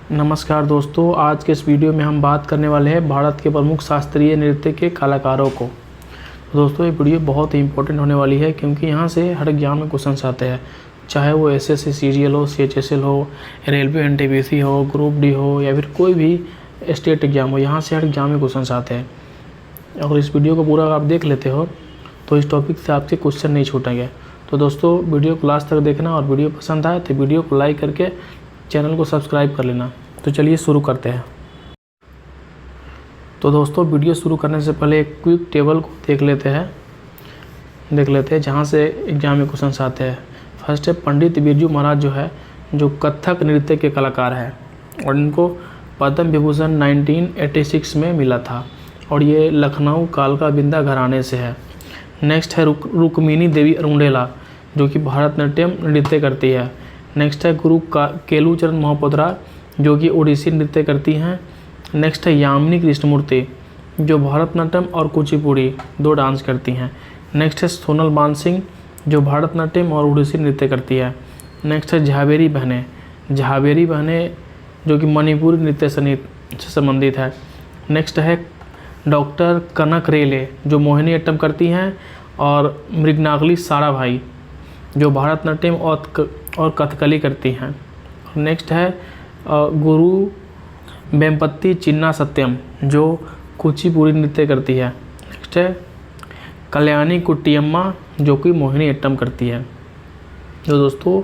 नमस्कार दोस्तों, आज के इस वीडियो में हम बात करने वाले हैं भारत के प्रमुख शास्त्रीय नृत्य के कलाकारों को। दोस्तों ये वीडियो बहुत ही इंपॉर्टेंट होने वाली है क्योंकि यहाँ से हर एग्जाम में क्वेश्चन आते हैं, चाहे वो एसएससी सीजीएल हो, सीएचएसएल हो, रेलवे एनटीपीसी हो, ग्रुप डी हो या फिर कोई भी स्टेट एग्जाम हो, यहाँ से हर एग्जाम में क्वेश्चन आते हैं। अगर इस वीडियो को पूरा आप देख लेते हो तो इस टॉपिक से आपके क्वेश्चन नहीं छूटेंगे। तो दोस्तों वीडियो को लास्ट तक देखना और वीडियो पसंद आए तो वीडियो को लाइक करके चैनल को सब्सक्राइब कर लेना। तो चलिए शुरू करते हैं। तो दोस्तों वीडियो शुरू करने से पहले एक क्विक टेबल को देख लेते हैं जहाँ से एग्जाम में क्वेश्चन आते हैं। फर्स्ट है पंडित बिरजू महाराज जो है, जो कथक नृत्य के कलाकार हैं और इनको पद्म विभूषण 1986 में मिला था और ये लखनऊ कालका बिंदा घराने से है। नेक्स्ट है रुक्मिणी देवी अरुणेला जो कि भरतनाट्यम नृत्य करती है। नेक्स्ट है गुरु केलूचरण महापात्रा जो कि ओडिसी नृत्य करती हैं। नेक्स्ट है यामिनी कृष्णमूर्ति जो भरतनाट्यम और कुचिपुड़ी दो डांस करती हैं। नेक्स्ट है सोनल मानसिंह जो भरतनाट्यम और ओडिसी नृत्य करती है। नेक्स्ट है झावेरी बहनें जो कि मणिपुरी नृत्य से संबंधित है। नेक्स्ट है डॉक्टर कनक रेले जो मोहिनी अट्टम करती हैं और मृगनागली साराभाई जो भरतनाट्यम और कथकली करती हैं। नेक्स्ट है गुरु वेम्पति चिन्ना सत्यम जो कुचिपुड़ी नृत्य करती है। नेक्स्ट है कल्याणी कुट्टियम्मा जो कि मोहिनी अट्टम करती है। तो दोस्तों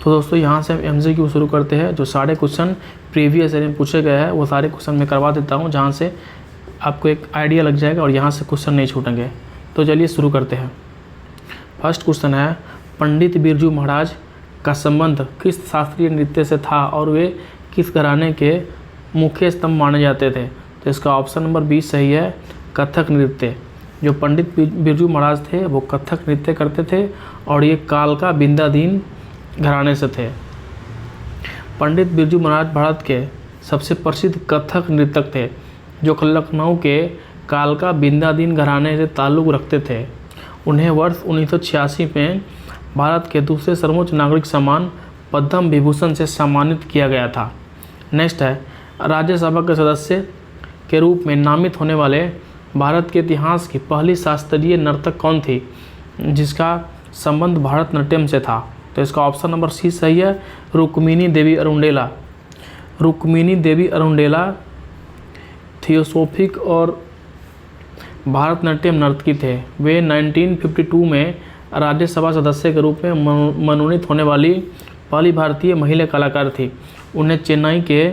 दोस्तों यहाँ से हम एमसीक्यू शुरू करते हैं। जो सारे क्वेश्चन प्रीवियस ईयर में पूछे गए हैं वो सारे क्वेश्चन मैं करवा देता हूँ, जहाँ से आपको एक आइडिया लग जाएगा और यहाँ से क्वेश्चन नहीं छूटेंगे। तो चलिए शुरू करते हैं। फर्स्ट क्वेश्चन है पंडित बिरजू महाराज का संबंध किस शास्त्रीय नृत्य से था और वे किस घराने के मुख्य स्तंभ माने जाते थे। तो इसका ऑप्शन नंबर 20 सही है, कथक नृत्य। जो पंडित बिरजू महाराज थे वो कथक नृत्य करते थे और ये कालका बिंदादीन घराने से थे। पंडित बिरजू महाराज भारत के सबसे प्रसिद्ध कथक नृतक थे जो लखनऊ के कालका बिंदादीन घराने से ताल्लुक़ रखते थे। उन्हें वर्ष 1986 में भारत के दूसरे सर्वोच्च नागरिक सम्मान पद्म विभूषण से सम्मानित किया गया था। नेक्स्ट है राज्यसभा के सदस्य के रूप में नामित होने वाले भारत के इतिहास की पहली शास्त्रीय नर्तक कौन थी जिसका संबंध भरतनाट्यम से था। तो इसका ऑप्शन नंबर सी सही है, रुक्मिणी देवी अरुणेला थियोसोफिक और भरतनाट्यम नर्तकी थे। वे 1952 में राज्यसभा सदस्य के रूप में मनोनीत होने वाली पहली भारतीय महिला कलाकार थी। उन्हें चेन्नई के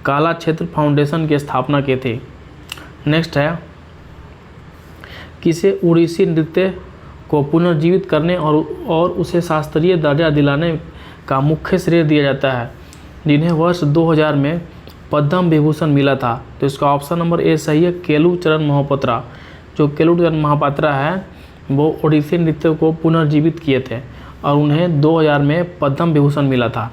काला क्षेत्र फाउंडेशन की स्थापना की थी। नेक्स्ट है किसे ओडिसी नृत्य को पुनर्जीवित करने और उसे शास्त्रीय दर्जा दिलाने का मुख्य श्रेय दिया जाता है, जिन्हें वर्ष 2000 में पद्म विभूषण मिला था। तो इसका ऑप्शन नंबर ए सही है, केलूचरण महापात्रा। जो केलूचरण महापात्रा है वो ओडिसी नृत्य को पुनर्जीवित किए थे और उन्हें 2000 में पद्म विभूषण मिला था।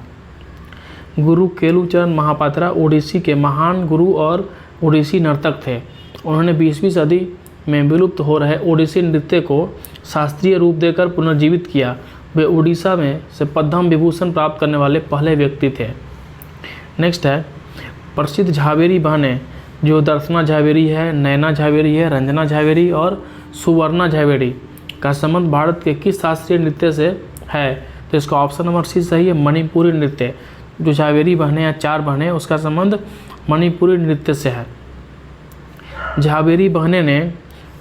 गुरु केलूचरण महापात्रा ओडिसी के महान गुरु और ओडिसी नर्तक थे। उन्होंने 20वीं सदी में विलुप्त हो रहे ओडिसी नृत्य को शास्त्रीय रूप देकर पुनर्जीवित किया। वे उड़ीसा में से पद्म विभूषण प्राप्त करने वाले पहले व्यक्ति थे। नेक्स्ट है प्रसिद्ध झावेरी बहनें जो दर्शना झावेरी है, नैना झावेरी है, रंजना झावेरी और सुवर्णा झावेरी का संबंध भारत के किस शास्त्रीय नृत्य से है। तो इसका ऑप्शन नंबर सी सही है, मणिपुरी नृत्य। जो झावेरी बहनें या 4 बहनें उसका संबंध मणिपुरी नृत्य से है। झावेरी बहनें ने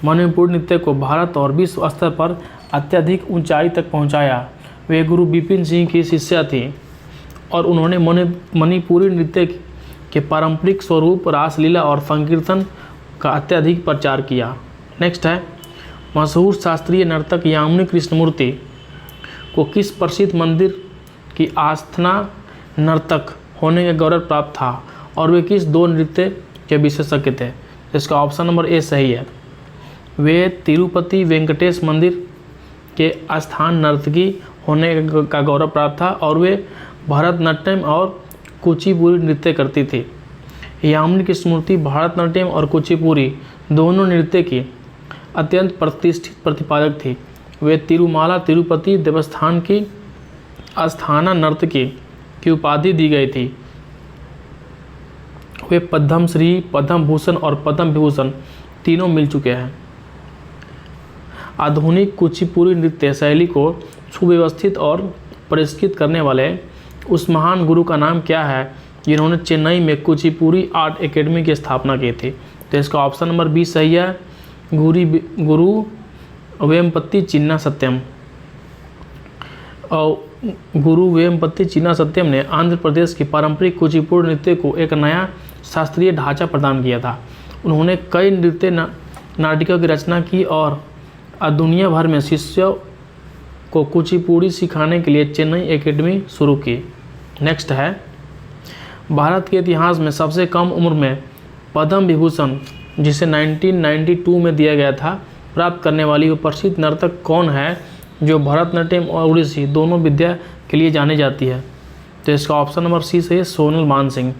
मणिपुरी नृत्य को भारत और विश्व स्तर पर अत्यधिक ऊंचाई तक पहुंचाया। वे गुरु बिपिन सिंह की शिष्या थी और उन्होंने मणिपुरी नृत्य के पारंपरिक स्वरूप रासलीला और संकीर्तन का अत्यधिक प्रचार किया। नेक्स्ट है मशहूर शास्त्रीय नर्तक यामिनी कृष्णमूर्ति को किस प्रसिद्ध मंदिर की आस्थाना नर्तक होने का गौरव प्राप्त था और वे किस 2 नृत्य के विशेषज्ञ थे। इसका ऑप्शन नंबर ए सही है, वे तिरुपति वेंकटेश मंदिर के आस्थान नर्तकी होने का गौरव प्राप्त था और वे भरतनाट्यम और कुचिपुड़ी नृत्य करती थी। यामिनी कृष्णमूर्ति भरतनाट्यम और कुचिपुड़ी दोनों नृत्य की अत्यंत प्रतिष्ठित प्रतिपादक थी। वे तिरुमाला तिरुपति देवस्थान की आस्थाना नर्तकी की उपाधि दी गई थी। वे पद्मश्री, पद्म भूषण और पद्म विभूषण तीनों मिल चुके हैं। आधुनिक कुचिपुड़ी नृत्य शैली को सुव्यवस्थित और परिष्कृत करने वाले उस महान गुरु का नाम क्या है जिन्होंने चेन्नई में कुचिपुड़ी आर्ट एकेडमी की स्थापना की थी? तो इसका ऑप्शन नंबर बी सही है, गुरु वेम्पति चिन्ना सत्यम। और गुरु वेम्पति चिन्ना सत्यम ने आंध्र प्रदेश की पारंपरिक कुचिपुड़ी नृत्य को एक नया शास्त्रीय ढांचा प्रदान किया था। उन्होंने कई नृत्य नाटिकों की रचना की और दुनिया भर में शिष्यों को कुचिपुड़ी सिखाने के लिए चेन्नई एकेडमी शुरू की। नेक्स्ट है, भारत के इतिहास में सबसे कम उम्र में पद्म विभूषण, जिसे 1992 में दिया गया था, प्राप्त करने वाली वो प्रसिद्ध नर्तक कौन है जो भरतनाट्यम और ओडिसी दोनों विद्या के लिए जानी जाती है? तो इसका ऑप्शन नंबर सी सही है, सोनल मानसिंह।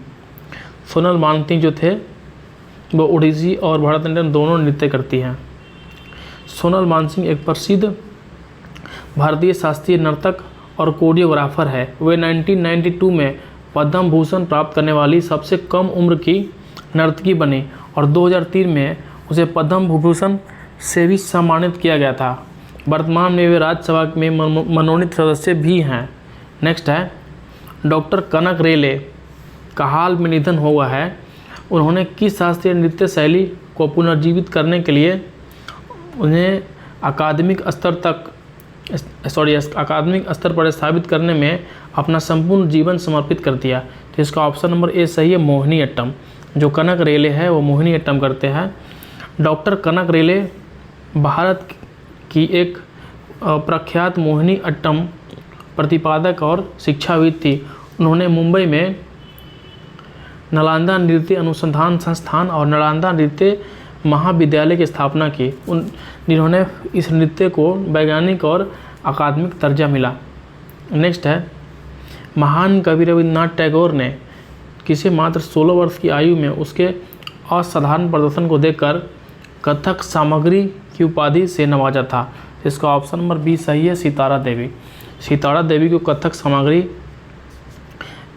सोनल मानसिंह जो थे वो ओडिसी और भरतनाट्यम दोनों नृत्य करती हैं। सोनल मानसिंह एक प्रसिद्ध भारतीय शास्त्रीय नर्तक और कोरियोग्राफर है। वे 1992 में पद्म भूषण प्राप्त करने वाली सबसे कम उम्र की नर्तकी बनी और 2003 में उसे पद्म विभूषण से भी सम्मानित किया गया था। वर्तमान में वे राज्यसभा में मनोनीत सदस्य भी हैं। नेक्स्ट है, डॉक्टर कनक रेले का हाल में निधन हुआ है। उन्होंने किस शास्त्रीय नृत्य शैली को पुनर्जीवित करने के लिए उन्हें अकादमिक स्तर पर स्थापित करने में अपना संपूर्ण जीवन समर्पित कर दिया? तो इसका ऑप्शन नंबर ए सही है, मोहिनी अट्टम। जो कनक रेले है वो मोहिनी अट्टम करते हैं। डॉक्टर कनक रेले भारत की एक प्रख्यात मोहिनी अट्टम प्रतिपादक और शिक्षाविद थी। उन्होंने मुंबई में नालंदा नृत्य अनुसंधान संस्थान और नालंदा नृत्य महाविद्यालय की स्थापना की, जिन्होंने इस नृत्य को वैज्ञानिक और अकादमिक दर्जा मिला। नेक्स्ट है, महान कवि रविन्द्रनाथ टैगोर ने किसे मात्र 16 वर्ष की आयु में उसके असाधारण प्रदर्शन को देखकर कथक सामग्री की उपाधि से नवाजा था? इसका ऑप्शन नंबर बी सही है, सितारा देवी। सितारा देवी को कथक सामग्री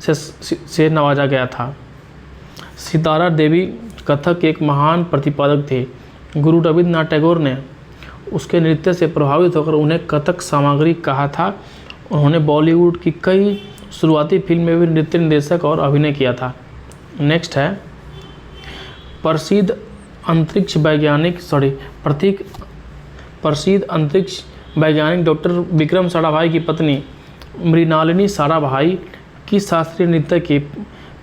से नवाजा गया था। सितारा देवी कथक के एक महान प्रतिपादक थे। गुरु रविन्द्रनाथ टैगोर ने उसके नृत्य से प्रभावित होकर उन्हें कथक सामग्री कहा था। उन्होंने बॉलीवुड की कई शुरुआती फिल्म में भी नृत्य निर्देशक और अभिनय किया था। नेक्स्ट है, प्रसिद्ध अंतरिक्ष वैज्ञानिक डॉक्टर विक्रम साराभाई की पत्नी मृणालिनी साराभाई किस शास्त्रीय नृत्य की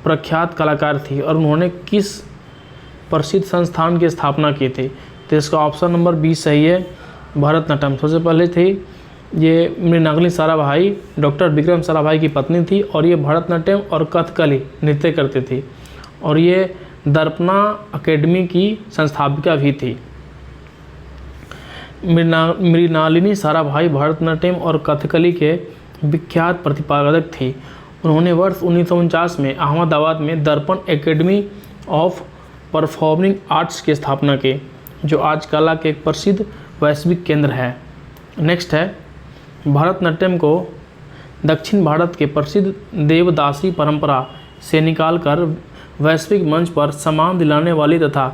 प्रख्यात कलाकार थी और उन्होंने किस प्रसिद्ध संस्थान की स्थापना की थी? तो इसका ऑप्शन नंबर बी सही है, भरतनाट्यम। सबसे पहले थी ये मृणालिनी साराभाई डॉक्टर विक्रम साराभाई की पत्नी थी और ये भरतनाट्यम और कथकली नृत्य करती थी और ये दर्पणा अकेडमी की संस्थापिका भी थी। मृणालिनी साराभाई भरतनाट्यम और कथकली के विख्यात प्रतिपादक थी। उन्होंने वर्ष 1949 में अहमदाबाद में दर्पण एकेडमी ऑफ परफॉर्मिंग आर्ट्स की स्थापना की, जो आज कला के एक प्रसिद्ध वैश्विक केंद्र है। नेक्स्ट है, भरतनाट्यम को दक्षिण भारत के प्रसिद्ध देवदासी परंपरा से निकालकर वैश्विक मंच पर सम्मान दिलाने वाली तथा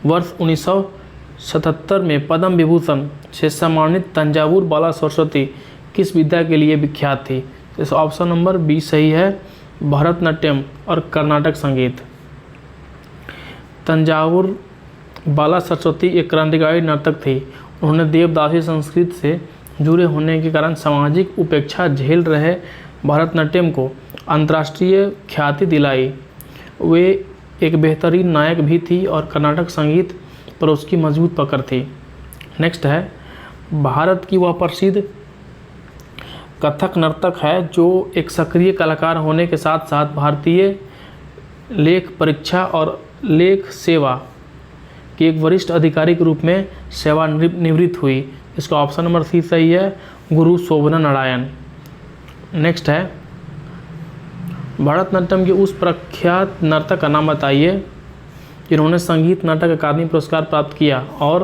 वर्ष 1977 में पद्म विभूषण से सम्मानित तंजावुर बाला सरस्वती किस विद्या के लिए विख्यात थी? इस ऑप्शन नंबर बी सही है, भरतनाट्यम और कर्नाटक संगीत। तंजावुर बाला सरस्वती एक क्रांतिकारी नर्तक थी। उन्होंने देवदासी संस्कृति से जुड़े होने के कारण सामाजिक उपेक्षा झेल रहे भरतनाट्यम को अंतर्राष्ट्रीय ख्याति दिलाई। वे एक बेहतरीन नायक भी थी और कर्नाटक संगीत पर उसकी मजबूत पकड़ थी। नेक्स्ट है, भारत की वह प्रसिद्ध कथक नर्तक है जो एक सक्रिय कलाकार होने के साथ साथ भारतीय लेख परीक्षा और लेख सेवा की एक वरिष्ठ अधिकारी के रूप में सेवानिवृत्त हुई। इसका ऑप्शन नंबर सी सही है, गुरु शोभना नारायण। नेक्स्ट है, भरतनाट्यम के उस प्रख्यात नर्तक का नाम बताइए जिन्होंने संगीत नाटक अकादमी पुरस्कार प्राप्त किया और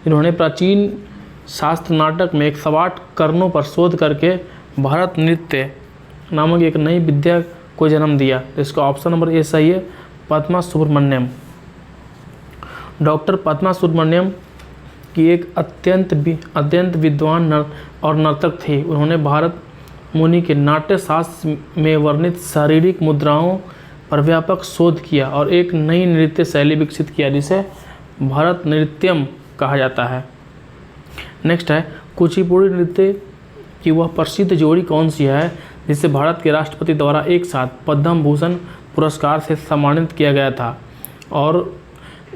जिन्होंने प्राचीन शास्त्र नाटक में 108 करणों पर शोध करके भरत नृत्य नामक एक नई विद्या को जन्म दिया? तो इसका ऑप्शन नंबर ए सही है, पद्मा सुब्रमण्यम। डॉक्टर पद्मा सुब्रमण्यम की एक अत्यंत विद्वान और नर्तक थी। उन्होंने भरत मुनि के नाट्य शास्त्र में वर्णित शारीरिक मुद्राओं पर व्यापक शोध किया और एक नई नृत्य शैली विकसित किया जिसे भरत नृत्यम कहा जाता है। नेक्स्ट है, कुचिपुड़ी नृत्य की वह प्रसिद्ध जोड़ी कौन सी है जिसे भारत के राष्ट्रपति द्वारा एक साथ पद्म भूषण पुरस्कार से सम्मानित किया गया था और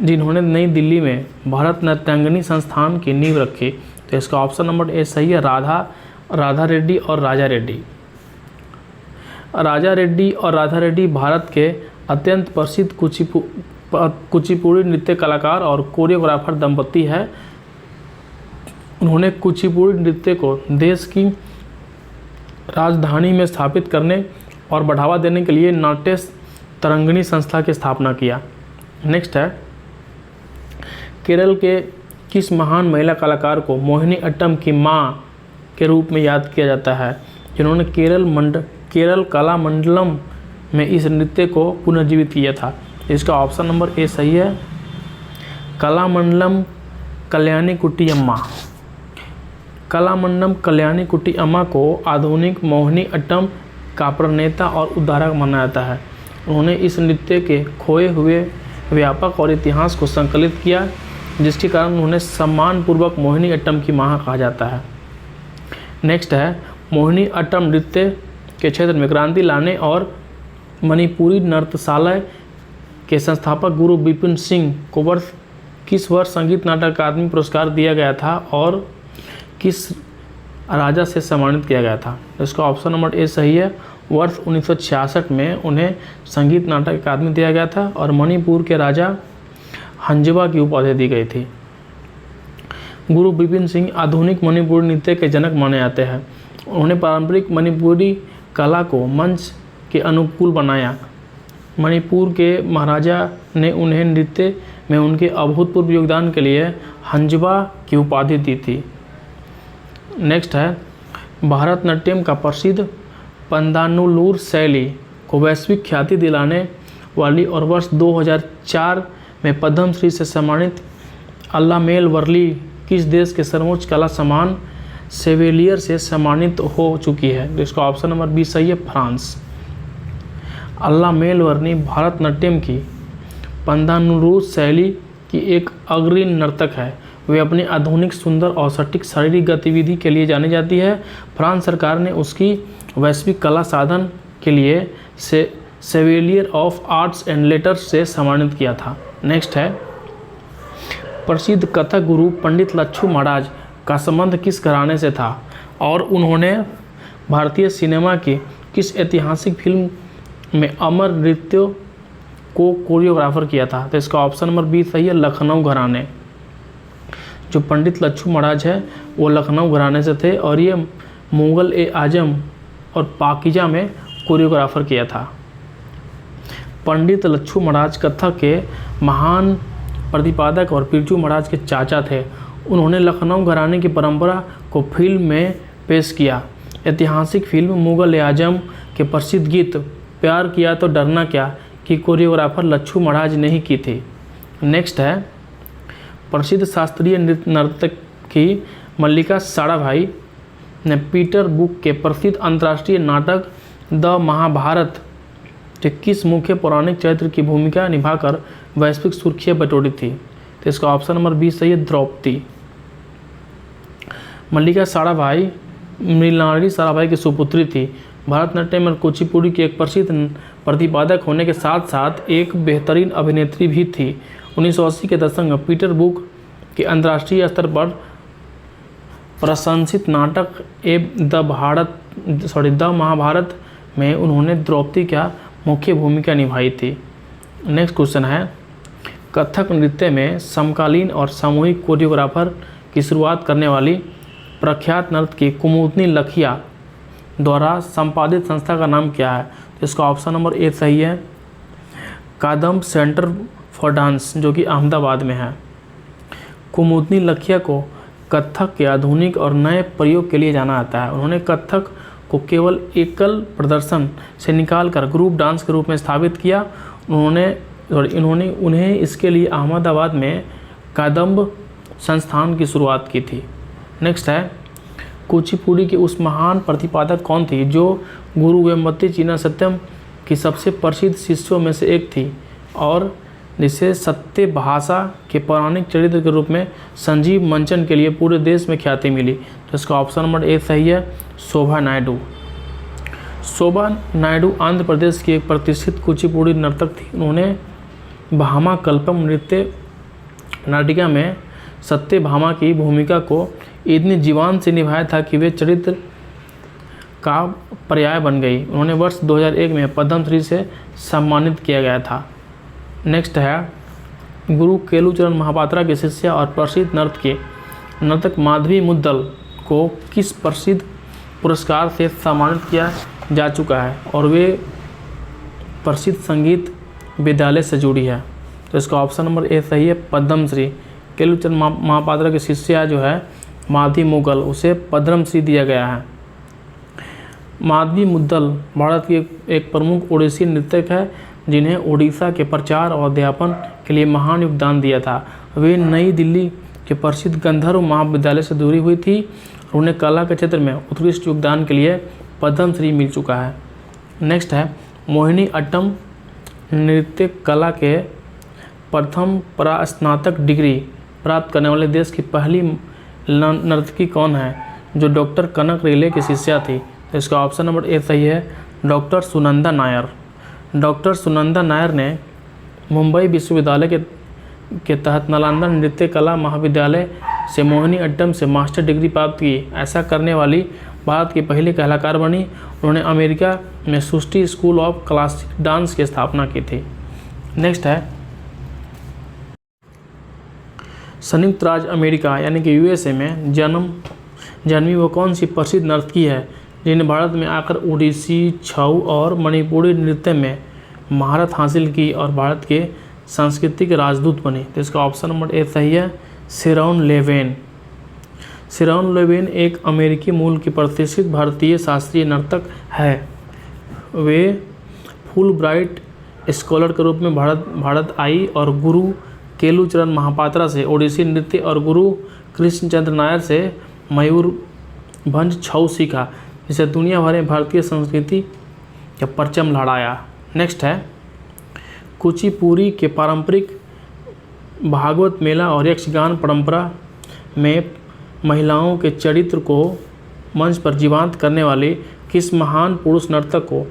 जिन्होंने नई दिल्ली में भारत नाट्यांगनी संस्थान की नींव रखी? तो इसका ऑप्शन नंबर ए सही है, राधा रेड्डी और राजा रेड्डी। राजा रेड्डी और राधा रेड्डी भारत के अत्यंत प्रसिद्ध कुचिपुड़ी नृत्य कलाकार और कोरियोग्राफर दंपति है। उन्होंने कुचिपुड़ी नृत्य को देश की राजधानी में स्थापित करने और बढ़ावा देने के लिए नाट्य तरंगिणी संस्था की स्थापना किया। नेक्स्ट है, केरल के किस महान महिला कलाकार को मोहिनी अट्टम की मां के रूप में याद किया जाता है, जिन्होंने केरल कला मंडलम में इस नृत्य को पुनर्जीवित किया था? इसका ऑप्शन नंबर ए सही है, कलामंडलम कल्याणी कुट्टी अम्मा। कलामंडलम कल्याणी कुट्टी अम्मा को आधुनिक मोहिनी अट्टम का प्रणेता और उद्धारक माना जाता है। उन्होंने इस नृत्य के खोए हुए व्यापक और इतिहास को संकलित किया, जिसके कारण उन्हें सम्मानपूर्वक मोहिनी अट्टम की मां कहा जाता है। नेक्स्ट है, मोहिनी अट्टम नृत्य के क्षेत्र में क्रांति लाने और मणिपुरी नृत्यशाला के संस्थापक गुरु विपिन सिंह को किस वर्ष संगीत नाटक अकादमी पुरस्कार दिया गया था और किस राजा से सम्मानित किया गया था? इसका ऑप्शन नंबर ए सही है, वर्ष 1966 में उन्हें संगीत नाटक अकादमी दिया गया था और मणिपुर के राजा हंजवा की उपाधि दी गई थी। गुरु विपिन सिंह आधुनिक मणिपुरी नृत्य के जनक माने जाते हैं। उन्होंने पारंपरिक मणिपुरी कला को मंच के अनुकूल बनाया। मणिपुर के महाराजा ने उन्हें नृत्य में उनके अभूतपूर्व योगदान के लिए हंजवा की उपाधि दी थी। नेक्स्ट है, भारतनाट्यम का प्रसिद्ध पंदानुलूर शैली को वैश्विक ख्याति दिलाने वाली और वर्ष 2004 में पद्मश्री से सम्मानित अल्लामेल वर्ली किस देश के सर्वोच्च कला सम्मान सेवेलियर से सम्मानित हो चुकी है? इसका ऑप्शन नंबर बी सही है, फ्रांस। अल्लामेल वर्ली भारतनाट्यम की पंदानुलूर शैली की एक अग्रणी नर्तक है। वे अपनी आधुनिक, सुंदर और सटीक शारीरिक गतिविधि के लिए जानी जाती है। फ्रांस सरकार ने उसकी वैश्विक कला साधन के लिए सेवेलियर ऑफ आर्ट्स एंड लेटर्स से सम्मानित किया था। नेक्स्ट है, प्रसिद्ध कथक गुरु पंडित लच्छू महाराज का संबंध किस घराने से था और उन्होंने भारतीय सिनेमा की किस ऐतिहासिक फिल्म में अमर नृत्यों को कोरियोग्राफर किया था? तो इसका ऑप्शन नंबर बी सही है, लखनऊ घराने। जो पंडित लच्छू महाराज है वो लखनऊ घराने से थे और ये मुगल ए आजम और पाकीजा में कोरियोग्राफर किया था। पंडित लच्छू महाराज कथक के महान प्रतिपादक और बिरजू महाराज के चाचा थे। उन्होंने लखनऊ घराने की परंपरा को फिल्म में पेश किया। ऐतिहासिक फिल्म मुगल ए आजम के प्रसिद्ध गीत प्यार किया तो डरना क्या की कोरियोग्राफर लच्छू महाराज ने ही की थी। नेक्स्ट है, प्रसिद्ध शास्त्रीय नर्तकी मल्लिका साराभाई ने पीटर बुक के प्रसिद्ध अंतर्राष्ट्रीय नाटक द महाभारत के किस मुख्य पौराणिक चरित्र की भूमिका निभाकर वैश्विक सुर्खियां बटोरी थी? तो इसका ऑप्शन नंबर बी सही है, द्रौपदी। मल्लिका साराभाई मृणालिनी साराभाई की सुपुत्री थी। भारतनाट्यम और कुचिपुड़ी की एक प्रसिद्ध प्रतिपादक होने के साथ साथ एक बेहतरीन अभिनेत्री भी थी। 1980 के दशक में पीटर बुक के अंतर्राष्ट्रीय स्तर पर प्रशंसित नाटक द महाभारत में उन्होंने द्रौपदी का मुख्य भूमिका निभाई थी। नेक्स्ट क्वेश्चन है, कथक नृत्य में समकालीन और सामूहिक कोरियोग्राफर की शुरुआत करने वाली प्रख्यात नर्तकी कुमुदनी लखिया द्वारा संपादित संस्था का नाम क्या है? तो इसका ऑप्शन नंबर ए सही है, कादम्ब सेंटर फॉर डांस, जो कि अहमदाबाद में है। कुमुदनी लखिया को कथक के आधुनिक और नए प्रयोग के लिए जाना जाता है। उन्होंने कथक को केवल एकल प्रदर्शन से निकालकर ग्रुप डांस के रूप में स्थापित किया। इन्होंने उन्हें इसके लिए अहमदाबाद में कादम्ब संस्थान की शुरुआत की थी। नेक्स्ट है, कुचिपुड़ी की उस महान प्रतिपादक कौन थी जो गुरु वेम्बती चिन्ना सत्यम की सबसे प्रसिद्ध शिष्यों में से एक थी और जिसे सत्य भाषा के पौराणिक चरित्र के रूप में संजीव मंचन के लिए पूरे देश में ख्याति मिली? तो इसका ऑप्शन नंबर ए सही है, शोभा नायडू। शोभा नायडू आंध्र प्रदेश की एक प्रतिष्ठित कुचिपुड़ी नर्तक थी। उन्होंने भामा कल्पम नृत्य नाटिका में सत्य भामा की भूमिका को इतनी जीवान से निभाया था कि वे चरित्र का पर्याय बन गई। उन्होंने वर्ष 2001 में पद्मश्री से सम्मानित किया गया था। नेक्स्ट है, गुरु केलुचरण महापात्रा के शिष्य और प्रसिद्ध नर्तक माधवी मुद्दल को किस प्रसिद्ध पुरस्कार से सम्मानित किया जा चुका है और वे प्रसिद्ध संगीत विद्यालय से जुड़ी है? तो इसका ऑप्शन नंबर ए सही है, पद्मश्री। केलुचरण महापात्रा के शिष्य जो है माधवी मुगल, उसे पद्मश्री दिया गया है। माधवी मुद्दल भारत की एक प्रमुख ओडिसी नृत्यक है जिन्हें ओडिशा के प्रचार और अध्यापन के लिए महान योगदान दिया था। वे नई दिल्ली के प्रसिद्ध गंधर्व महाविद्यालय से जुड़ी हुई थी और उन्हें कला के क्षेत्र में उत्कृष्ट योगदान के लिए पद्मश्री मिल चुका है। नेक्स्ट है, मोहिनी अट्टम नृत्य कला के प्रथम स्नातक डिग्री प्राप्त करने वाले देश की पहली नर्तकी कौन है जो डॉक्टर कनक रेले की शिष्या थी? तो इसका ऑप्शन नंबर ए सही है, डॉक्टर सुनंदा नायर। डॉक्टर सुनंदा नायर ने मुंबई विश्वविद्यालय के तहत नालंदा नृत्य कला महाविद्यालय से मोहिनी अट्टम से मास्टर डिग्री प्राप्त की। ऐसा करने वाली भारत की पहली कलाकार बनी। उन्होंने अमेरिका में सृष्टि स्कूल ऑफ क्लासिक डांस की स्थापना की थी। नेक्स्ट है, संयुक्त राज्य अमेरिका यानी कि यूएसए में जन्मी वो कौन सी प्रसिद्ध नर्तकी है जिन्हें भारत में आकर ओडिसी, छऊ और मणिपुरी नृत्य में महारत हासिल की और भारत के सांस्कृतिक राजदूत बने? तो इसका ऑप्शन नंबर ए सही है, शेरॉन लेवेन। शेरॉन लेवेन एक अमेरिकी मूल की प्रतिष्ठित भारतीय शास्त्रीय नर्तक है। वे फुल ब्राइट स्कॉलर के रूप में भारत आई और गुरु केलुचरण महापात्रा से ओडिसी नृत्य और गुरु कृष्णचंद्र नायर से मयूरभंज छऊ सीखा, जिसे दुनिया भर में भारतीय संस्कृति का परचम लहराया। नेक्स्ट है, कुचिपुड़ी के पारंपरिक भागवत मेला और यक्षगान परंपरा में महिलाओं के चरित्र को मंच पर जीवंत करने वाले किस महान पुरुष नर्तक को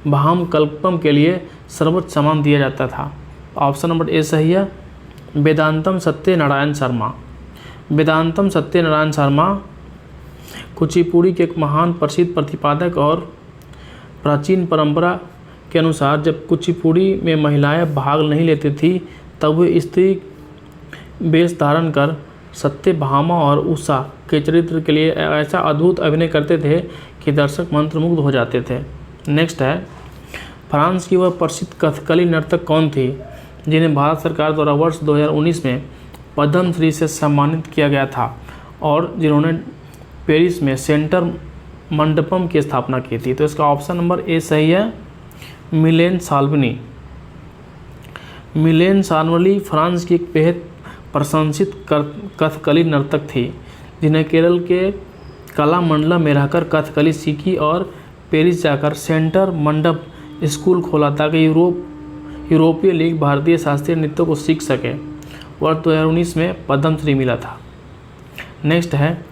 भाम कल्पम के लिए सर्वोच्च सम्मान दिया जाता था? ऑप्शन नंबर ए सही है, वेदांतम सत्यनारायण शर्मा। वेदांतम सत्यनारायण शर्मा कुचिपुड़ी के एक महान प्रसिद्ध प्रतिपादक और प्राचीन परंपरा के अनुसार जब कुचिपुड़ी में महिलाएं भाग नहीं लेती थी तब वे स्त्री वेश धारण कर सत्य भामा और उषा के चरित्र के लिए ऐसा अद्भुत अभिनय करते थे कि दर्शक मंत्रमुग्ध हो जाते थे। नेक्स्ट है, फ्रांस की वह प्रसिद्ध कथकली नर्तक कौन थी जिन्हें भारत सरकार द्वारा वर्ष 2019 में पद्मश्री से सम्मानित किया गया था और जिन्होंने पेरिस में सेंटर मंडपम की स्थापना की थी? तो इसका ऑप्शन नंबर ए सही है, मिलेन साल्वनी। मिलेन साल्वनी फ्रांस की एक बेहद प्रशंसित कथकली नर्तक थी जिन्हें केरल के कला मंडलम में रहकर कथकली सीखी और पेरिस जाकर सेंटर मंडप स्कूल खोला ताकि यूरोपीय लीग भारतीय शास्त्रीय नृत्य को सीख सके। वर्ष 2019 में पद्मश्री मिला था। नेक्स्ट है,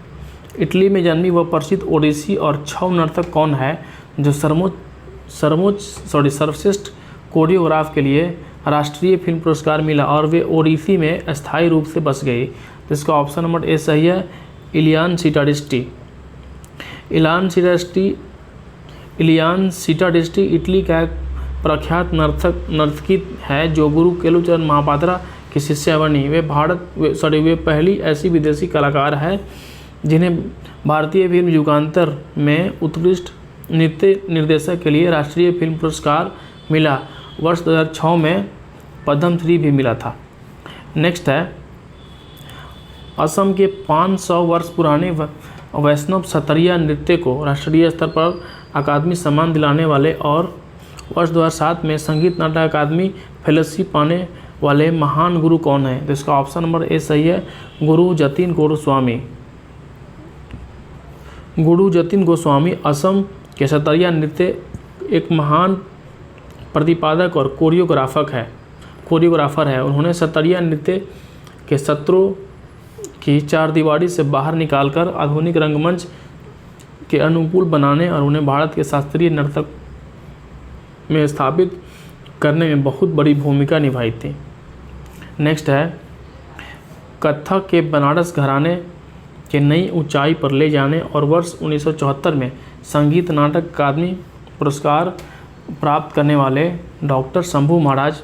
इटली में जन्मी वह प्रसिद्ध ओडिसी और छऊ नर्तक कौन है जो सर्वश्रेष्ठ कोरियोग्राफ के लिए राष्ट्रीय फिल्म पुरस्कार मिला और वे ओडिसी में अस्थायी रूप से बस गई? तो इसका ऑप्शन नंबर ए सही है, इलियान सीटाडिस्टी। इलियान सीटाडिस्टी इटली का एक प्रख्यात नर्तकी है जो गुरु केलुचरण महापात्रा की शिष्या बनी। वे पहली ऐसी विदेशी कलाकार है जिन्हें भारतीय फिल्म युगांतर में उत्कृष्ट नृत्य निर्देशक के लिए राष्ट्रीय फिल्म पुरस्कार मिला। वर्ष 2006 में पद्मश्री भी मिला था। नेक्स्ट है, असम के 500 वर्ष पुराने वैष्णव सतरिया नृत्य को राष्ट्रीय स्तर पर अकादमी सम्मान दिलाने वाले और वर्ष 2007 में संगीत नाटक अकादमी फेलोशिप पाने वाले महान गुरु कौन है? तो इसका ऑप्शन नंबर ए सही है, गुरु जतिन गोस्वामी। गुरु जतिन गोस्वामी असम के सतरिया नृत्य एक महान प्रतिपादक और कोरियोग्राफर है। उन्होंने सतरिया नृत्य के सत्रों की चारदीवारी से बाहर निकालकर आधुनिक रंगमंच के अनुकूल बनाने और उन्हें भारत के शास्त्रीय नर्तक में स्थापित करने में बहुत बड़ी भूमिका निभाई थी। नेक्स्ट है, कथक के बनारस घराने के नई ऊंचाई पर ले जाने और वर्ष 1974 में संगीत नाटक अकादमी पुरस्कार प्राप्त करने वाले डॉक्टर शंभू महाराज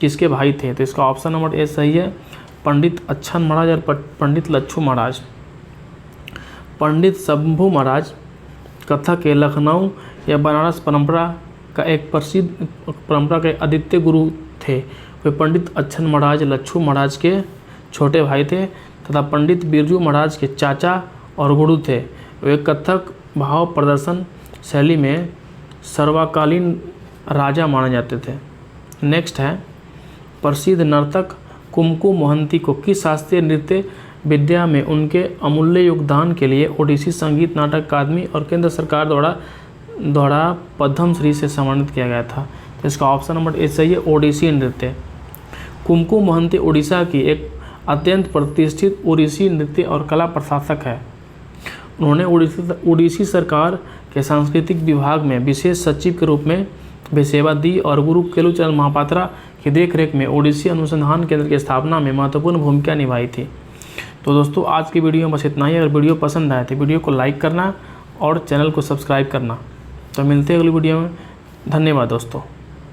किसके भाई थे? तो इसका ऑप्शन नंबर ए सही है, पंडित अच्छन महाराज और पंडित लच्छू महाराज। पंडित शंभू महाराज कथक के लखनऊ या बनारस परंपरा का एक प्रसिद्ध परंपरा के अद्वितीय गुरु थे। वे पंडित अच्छन महाराज लच्छू महाराज के छोटे भाई थे तथा पंडित बिरजू महाराज के चाचा और गुरु थे। वे कथक भाव प्रदर्शन शैली में सर्वकालीन राजा माने जाते थे। नेक्स्ट है, प्रसिद्ध नर्तक कुमकु मोहंती को किस शास्त्रीय नृत्य विद्या में उनके अमूल्य योगदान के लिए ओडिसी संगीत नाटक अकादमी और केंद्र सरकार द्वारा पद्म श्री से सम्मानित किया गया था? तो इसका ऑप्शन नंबर ए सही है, ओडिसी नृत्य। कुमकु मोहंती ओडिशा की एक अत्यंत प्रतिष्ठित ओडिसी नृत्य और कला प्रशासक है। उन्होंने ओडिसी सरकार के सांस्कृतिक विभाग में विशेष सचिव के रूप में भी सेवा दी और गुरु केलुचरण महापात्रा की देखरेख में ओडिसी अनुसंधान केंद्र की स्थापना में महत्वपूर्ण भूमिका निभाई थी। तो दोस्तों आज की वीडियो में बस इतना ही। अगर वीडियो पसंद आए तो वीडियो को लाइक करना और चैनल को सब्सक्राइब करना। तो मिलते हैं अगली वीडियो में। धन्यवाद दोस्तों।